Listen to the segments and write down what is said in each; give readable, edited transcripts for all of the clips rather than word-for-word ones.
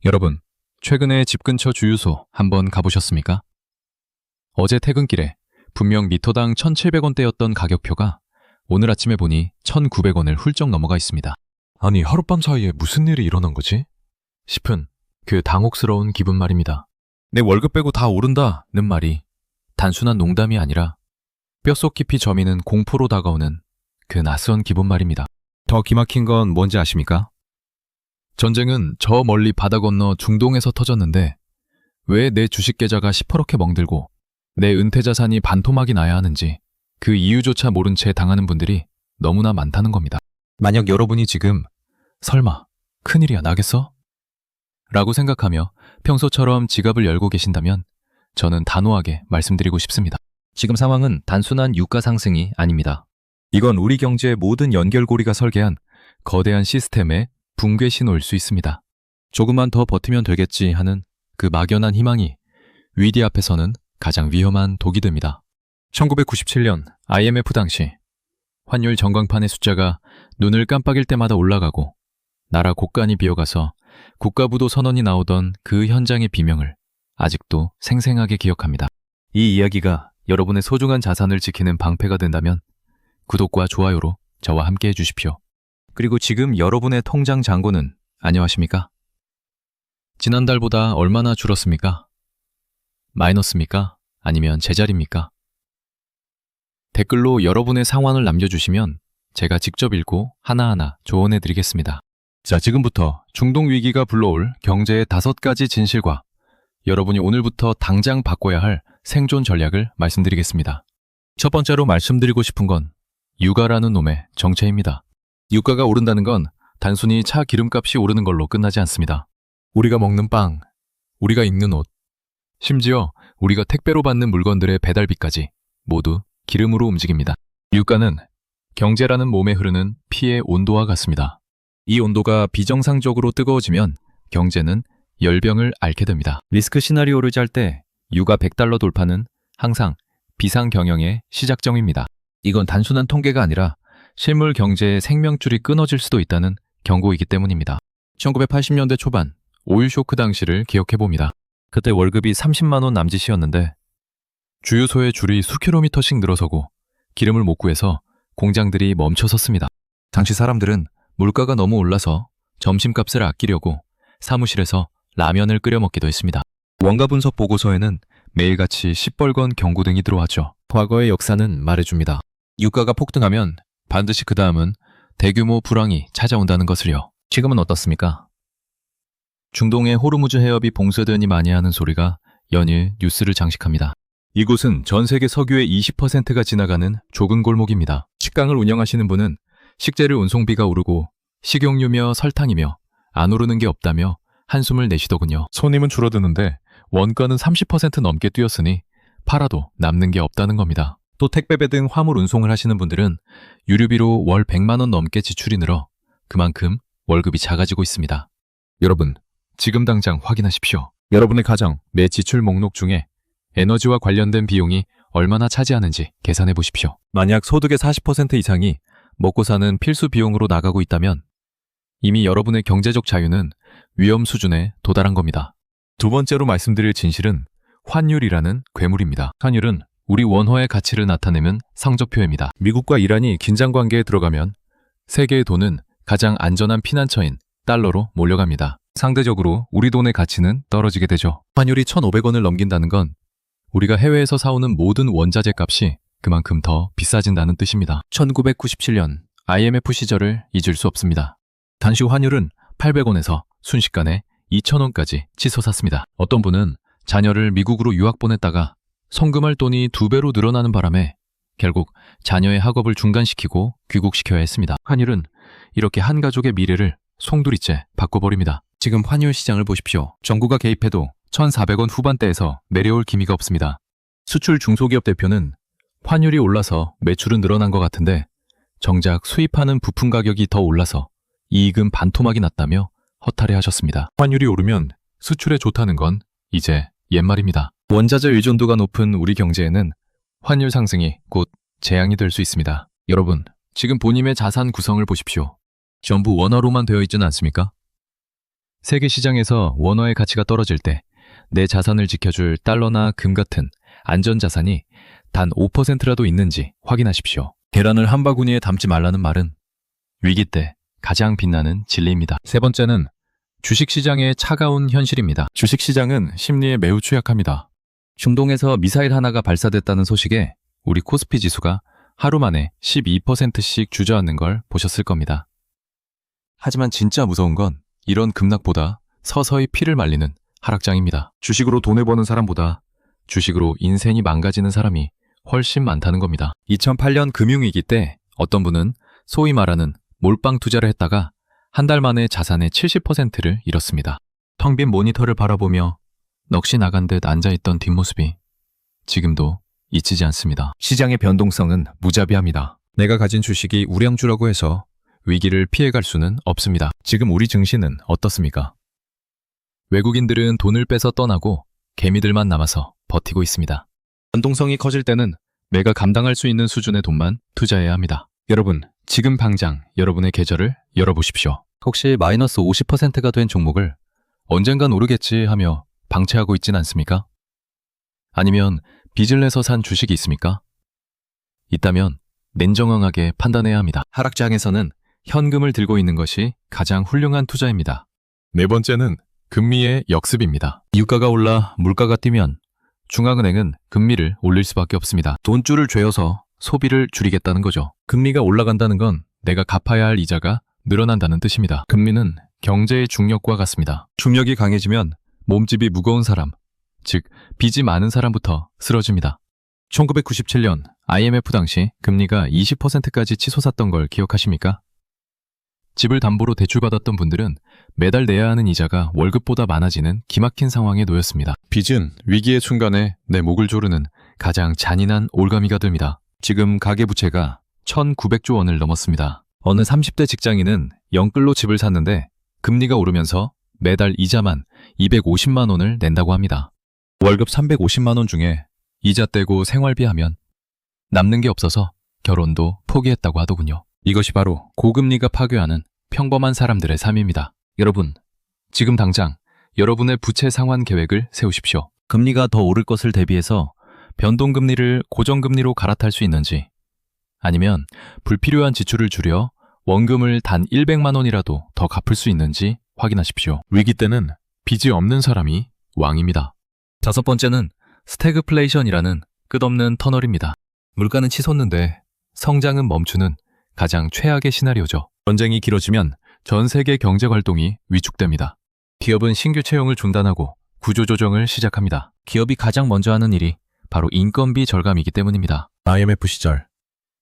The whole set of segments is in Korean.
여러분, 최근에 집 근처 주유소 한번 가보셨습니까? 어제 퇴근길에 분명 미터당 1,700원대였던 가격표가 오늘 아침에 보니 1,900원을 훌쩍 넘어가 있습니다. 아니, 하룻밤 사이에 무슨 일이 일어난 거지? 싶은 그 당혹스러운 기분 말입니다. 내 월급 빼고 다 오른다는 말이 단순한 농담이 아니라 뼛속 깊이 저미는 공포로 다가오는 그 낯선 기분 말입니다. 더 기막힌 건 뭔지 아십니까? 전쟁은 저 멀리 바다 건너 중동에서 터졌는데 왜 내 주식 계좌가 시퍼렇게 멍들고 내 은퇴 자산이 반토막이 나야 하는지 그 이유조차 모른 채 당하는 분들이 너무나 많다는 겁니다. 만약 여러분이 지금 설마 큰일이야 나겠어? 라고 생각하며 평소처럼 지갑을 열고 계신다면 저는 단호하게 말씀드리고 싶습니다. 지금 상황은 단순한 유가 상승이 아닙니다. 이건 우리 경제의 모든 연결고리가 설계한 거대한 시스템의 붕괴 신호일 수 있습니다. 조금만 더 버티면 되겠지 하는 그 막연한 희망이 위기 앞에서는 가장 위험한 독이 됩니다. 1997년 IMF 당시 환율 전광판의 숫자가 눈을 깜빡일 때마다 올라가고 나라 곳간이 비어가서 국가부도 선언이 나오던 그 현장의 비명을 아직도 생생하게 기억합니다. 이 이야기가 여러분의 소중한 자산을 지키는 방패가 된다면 구독과 좋아요로 저와 함께 해주십시오. 그리고 지금 여러분의 통장 잔고는 안녕하십니까? 지난달보다 얼마나 줄었습니까? 마이너스입니까? 아니면 제자리입니까? 댓글로 여러분의 상황을 남겨주시면 제가 직접 읽고 하나하나 조언해드리겠습니다. 자, 지금부터 중동 위기가 불러올 경제의 5가지 진실과 여러분이 오늘부터 당장 바꿔야 할 생존 전략을 말씀드리겠습니다. 첫 번째로 말씀드리고 싶은 건 유가라는 놈의 정체입니다. 유가가 오른다는 건 단순히 차 기름값이 오르는 걸로 끝나지 않습니다. 우리가 먹는 빵, 우리가 입는 옷, 심지어 우리가 택배로 받는 물건들의 배달비까지 모두 기름으로 움직입니다. 유가는 경제라는 몸에 흐르는 피의 온도와 같습니다. 이 온도가 비정상적으로 뜨거워지면 경제는 열병을 앓게 됩니다. 리스크 시나리오를 짤 때 유가 100달러 돌파는 항상 비상경영의 시작점입니다. 이건 단순한 통계가 아니라 실물 경제의 생명줄이 끊어질 수도 있다는 경고이기 때문입니다. 1980년대 초반 오일 쇼크 당시를 기억해봅니다. 그때 월급이 30만 원 남짓이었는데 주유소에 줄이 수킬로미터씩 늘어서고 기름을 못 구해서 공장들이 멈춰섰습니다. 당시 사람들은 물가가 너무 올라서 점심값을 아끼려고 사무실에서 라면을 끓여 먹기도 했습니다. 원가 분석 보고서에는 매일같이 시뻘건 경고 등이 들어왔죠. 과거의 역사는 말해줍니다. 유가가 폭등하면 반드시 그 다음은 대규모 불황이 찾아온다는 것을요. 지금은 어떻습니까? 중동의 호르무즈 해협이 봉쇄되니 많이 하는 소리가 연일 뉴스를 장식합니다. 이곳은 전 세계 석유의 20%가 지나가는 좁은 골목입니다. 식당을 운영하시는 분은 식재료 운송비가 오르고 식용유며 설탕이며 안 오르는 게 없다며 한숨을 내쉬더군요. 손님은 줄어드는데 원가는 30% 넘게 뛰었으니 팔아도 남는 게 없다는 겁니다. 또 택배배 등 화물 운송을 하시는 분들은 유류비로 월 100만 원 넘게 지출이 늘어 그만큼 월급이 작아지고 있습니다. 여러분, 지금 당장 확인하십시오. 여러분의 가정 매 지출 목록 중에 에너지와 관련된 비용이 얼마나 차지하는지 계산해 보십시오. 만약 소득의 40% 이상이 먹고 사는 필수 비용으로 나가고 있다면 이미 여러분의 경제적 자유는 위험 수준에 도달한 겁니다. 두 번째로 말씀드릴 진실은 환율이라는 괴물입니다. 환율은 우리 원화의 가치를 나타내는 성적표입니다. 미국과 이란이 긴장 관계에 들어가면 세계의 돈은 가장 안전한 피난처인 달러로 몰려갑니다. 상대적으로 우리 돈의 가치는 떨어지게 되죠. 환율이 1,500원을 넘긴다는 건 우리가 해외에서 사오는 모든 원자재 값이 그만큼 더 비싸진다는 뜻입니다. 1997년 IMF 시절을 잊을 수 없습니다. 당시 환율은 800원에서 순식간에 2,000원까지 치솟았습니다. 어떤 분은 자녀를 미국으로 유학 보냈다가 송금할 돈이 2배로 늘어나는 바람에 결국 자녀의 학업을 중단시키고 귀국시켜야 했습니다. 환율은 이렇게 한 가족의 미래를 송두리째 바꿔버립니다. 지금 환율 시장을 보십시오. 정부가 개입해도 1,400원 후반대에서 내려올 기미가 없습니다. 수출 중소기업 대표는 환율이 올라서 매출은 늘어난 것 같은데 정작 수입하는 부품 가격이 더 올라서 이익은 반토막이 났다며 허탈해하셨습니다. 환율이 오르면 수출에 좋다는 건 이제 옛말입니다. 원자재 의존도가 높은 우리 경제에는 환율 상승이 곧 재앙이 될 수 있습니다. 여러분, 지금 본인의 자산 구성을 보십시오. 전부 원화로만 되어 있지는 않습니까? 세계 시장에서 원화의 가치가 떨어질 때 내 자산을 지켜줄 달러나 금 같은 안전자산이 단 5%라도 있는지 확인하십시오. 계란을 한 바구니에 담지 말라는 말은 위기 때 가장 빛나는 진리입니다. 세 번째는 주식시장의 차가운 현실입니다. 주식시장은 심리에 매우 취약합니다. 중동에서 미사일 하나가 발사됐다는 소식에 우리 코스피 지수가 하루 만에 12%씩 주저앉는 걸 보셨을 겁니다. 하지만 진짜 무서운 건 이런 급락보다 서서히 피를 말리는 하락장입니다. 주식으로 돈을 버는 사람보다 주식으로 인생이 망가지는 사람이 훨씬 많다는 겁니다. 2008년 금융위기 때 어떤 분은 소위 말하는 몰빵 투자를 했다가 한 달 만에 자산의 70%를 잃었습니다. 텅 빈 모니터를 바라보며 넋이 나간 듯 앉아있던 뒷모습이 지금도 잊히지 않습니다. 시장의 변동성은 무자비합니다. 내가 가진 주식이 우량주라고 해서 위기를 피해갈 수는 없습니다. 지금 우리 증시는 어떻습니까? 외국인들은 돈을 빼서 떠나고 개미들만 남아서 버티고 있습니다. 변동성이 커질 때는 내가 감당할 수 있는 수준의 돈만 투자해야 합니다. 여러분, 지금 당장 여러분의 계좌를 열어보십시오. 혹시 마이너스 50%가 된 종목을 언젠간 오르겠지 하며 방치하고 있진 않습니까? 아니면 빚을 내서 산 주식이 있습니까? 있다면 냉정하게 판단해야 합니다. 하락장에서는 현금을 들고 있는 것이 가장 훌륭한 투자입니다. 네 번째는 금리의 역습입니다. 유가가 올라 물가가 뛰면 중앙은행은 금리를 올릴 수밖에 없습니다. 돈줄을 죄어서 소비를 줄이겠다는 거죠. 금리가 올라간다는 건 내가 갚아야 할 이자가 늘어난다는 뜻입니다. 금리는 경제의 중력과 같습니다. 중력이 강해지면 몸집이 무거운 사람, 즉 빚이 많은 사람부터 쓰러집니다. 1997년 IMF 당시 금리가 20%까지 치솟았던 걸 기억하십니까? 집을 담보로 대출받았던 분들은 매달 내야 하는 이자가 월급보다 많아지는 기막힌 상황에 놓였습니다. 빚은 위기의 순간에 내 목을 조르는 가장 잔인한 올가미가 됩니다. 지금 가계부채가 1,900조 원을 넘었습니다. 어느 30대 직장인은 영끌로 집을 샀는데 금리가 오르면서 매달 이자만 250만 원을 낸다고 합니다. 월급 350만 원 중에 이자 떼고 생활비 하면 남는 게 없어서 결혼도 포기했다고 하더군요. 이것이 바로 고금리가 파괴하는 평범한 사람들의 삶입니다. 여러분, 지금 당장 여러분의 부채 상환 계획을 세우십시오. 금리가 더 오를 것을 대비해서 변동금리를 고정금리로 갈아탈 수 있는지, 아니면 불필요한 지출을 줄여 원금을 단 100만 원이라도 더 갚을 수 있는지 확인하십시오. 위기 때는 빚이 없는 사람이 왕입니다. 다섯 번째는 스태그플레이션이라는 끝없는 터널입니다. 물가는 치솟는데 성장은 멈추는 가장 최악의 시나리오죠. 전쟁이 길어지면 전 세계 경제 활동이 위축됩니다. 기업은 신규 채용을 중단하고 구조조정을 시작합니다. 기업이 가장 먼저 하는 일이 바로 인건비 절감이기 때문입니다. IMF 시절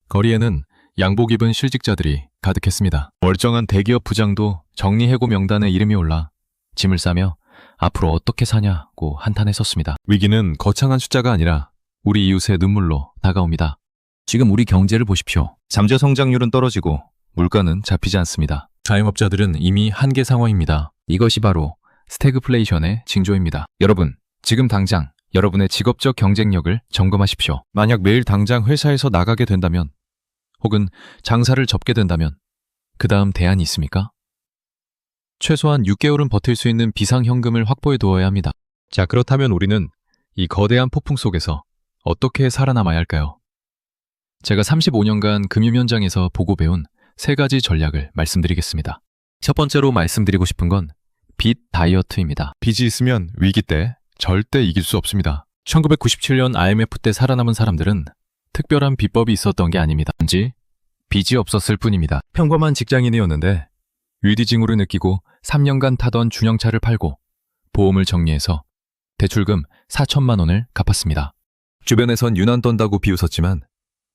거리에는 양복 입은 실직자들이 가득했습니다. 멀쩡한 대기업 부장도 정리해고 명단에 이름이 올라 짐을 싸며 앞으로 어떻게 사냐고 한탄했었습니다. 위기는 거창한 숫자가 아니라 우리 이웃의 눈물로 다가옵니다. 지금 우리 경제를 보십시오. 잠재 성장률은 떨어지고 물가는 잡히지 않습니다. 자영업자들은 이미 한계 상황입니다. 이것이 바로 스태그플레이션의 징조입니다. 여러분, 지금 당장 여러분의 직업적 경쟁력을 점검하십시오. 만약 매일 당장 회사에서 나가게 된다면, 혹은 장사를 접게 된다면 그 다음 대안이 있습니까? 최소한 6개월은 버틸 수 있는 비상현금을 확보해 두어야 합니다. 자, 그렇다면 우리는 이 거대한 폭풍 속에서 어떻게 살아남아야 할까요? 제가 35년간 금융 현장에서 보고 배운 3가지 전략을 말씀드리겠습니다. 첫 번째로 말씀드리고 싶은 건 빚 다이어트입니다. 빚이 있으면 위기 때 절대 이길 수 없습니다. 1997년 IMF 때 살아남은 사람들은 특별한 비법이 있었던 게 아닙니다. 단지 빚이 없었을 뿐입니다. 평범한 직장인이었는데 위기징후를 느끼고 3년간 타던 중형차를 팔고 보험을 정리해서 대출금 4천만 원을 갚았습니다. 주변에선 유난 떤다고 비웃었지만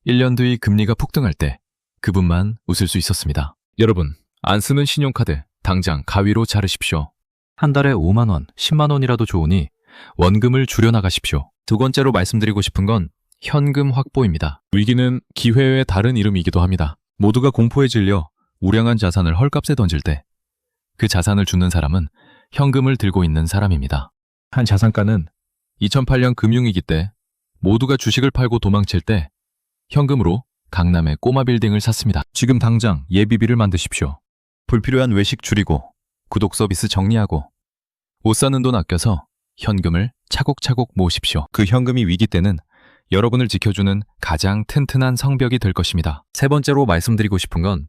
1년 뒤 금리가 폭등할 때 그분만 웃을 수 있었습니다. 여러분, 안 쓰는 신용카드 당장 가위로 자르십시오. 한 달에 5만 원, 10만 원이라도 좋으니 원금을 줄여나가십시오. 두 번째로 말씀드리고 싶은 건 현금 확보입니다. 위기는 기회의 다른 이름이기도 합니다. 모두가 공포에 질려 우량한 자산을 헐값에 던질 때 그 자산을 주는 사람은 현금을 들고 있는 사람입니다. 한 자산가는 2008년 금융위기 때 모두가 주식을 팔고 도망칠 때 현금으로 강남의 꼬마 빌딩을 샀습니다. 지금 당장 예비비를 만드십시오. 불필요한 외식 줄이고 구독 서비스 정리하고 옷 사는 돈 아껴서 현금을 차곡차곡 모으십시오. 그 현금이 위기 때는 여러분을 지켜주는 가장 튼튼한 성벽이 될 것입니다. 세 번째로 말씀드리고 싶은 건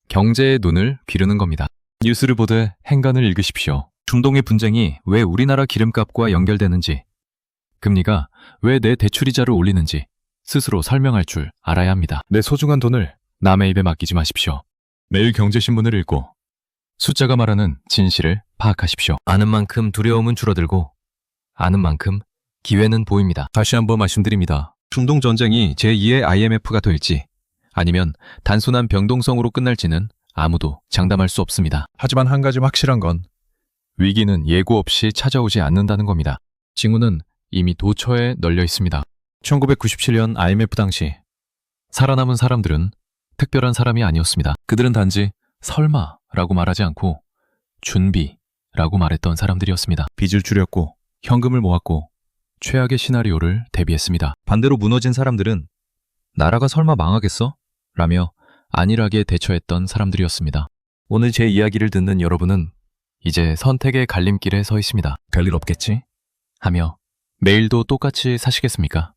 경제의 눈을 기르는 겁니다. 뉴스를 보되 행간을 읽으십시오. 중동의 분쟁이 왜 우리나라 기름값과 연결되는지, 금리가 왜 내 대출이자를 올리는지 스스로 설명할 줄 알아야 합니다. 내 소중한 돈을 남의 입에 맡기지 마십시오. 매일 경제신문을 읽고 숫자가 말하는 진실을 파악하십시오. 아는 만큼 두려움은 줄어들고 아는 만큼 기회는 보입니다. 다시 한번 말씀드립니다. 중동 전쟁이 제2의 IMF가 될지 아니면 단순한 병동성으로 끝날지는 아무도 장담할 수 없습니다. 하지만 한 가지 확실한 건 위기는 예고 없이 찾아오지 않는다는 겁니다. 징후는 이미 도처에 널려 있습니다. 1997년 IMF 당시 살아남은 사람들은 특별한 사람이 아니었습니다. 그들은 단지 설마라고 말하지 않고 준비라고 말했던 사람들이었습니다. 빚을 줄였고 현금을 모았고 최악의 시나리오를 대비했습니다. 반대로 무너진 사람들은 나라가 설마 망하겠어? 라며 안일하게 대처했던 사람들이었습니다. 오늘 제 이야기를 듣는 여러분은 이제 선택의 갈림길에 서 있습니다. 별일 없겠지? 하며 매일도 똑같이 사시겠습니까?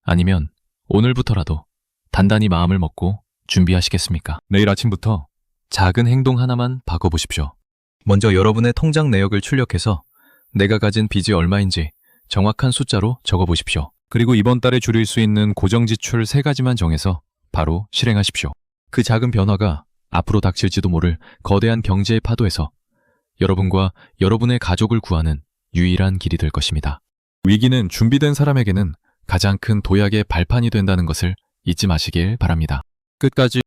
아니면 오늘부터라도 단단히 마음을 먹고 준비하시겠습니까? 내일 아침부터 작은 행동 하나만 바꿔보십시오. 먼저 여러분의 통장 내역을 출력해서 내가 가진 빚이 얼마인지 정확한 숫자로 적어보십시오. 그리고 이번 달에 줄일 수 있는 고정지출 3가지만 정해서 바로 실행하십시오. 그 작은 변화가 앞으로 닥칠지도 모를 거대한 경제의 파도에서 여러분과 여러분의 가족을 구하는 유일한 길이 될 것입니다. 위기는 준비된 사람에게는 가장 큰 도약의 발판이 된다는 것을 잊지 마시길 바랍니다. 끝까지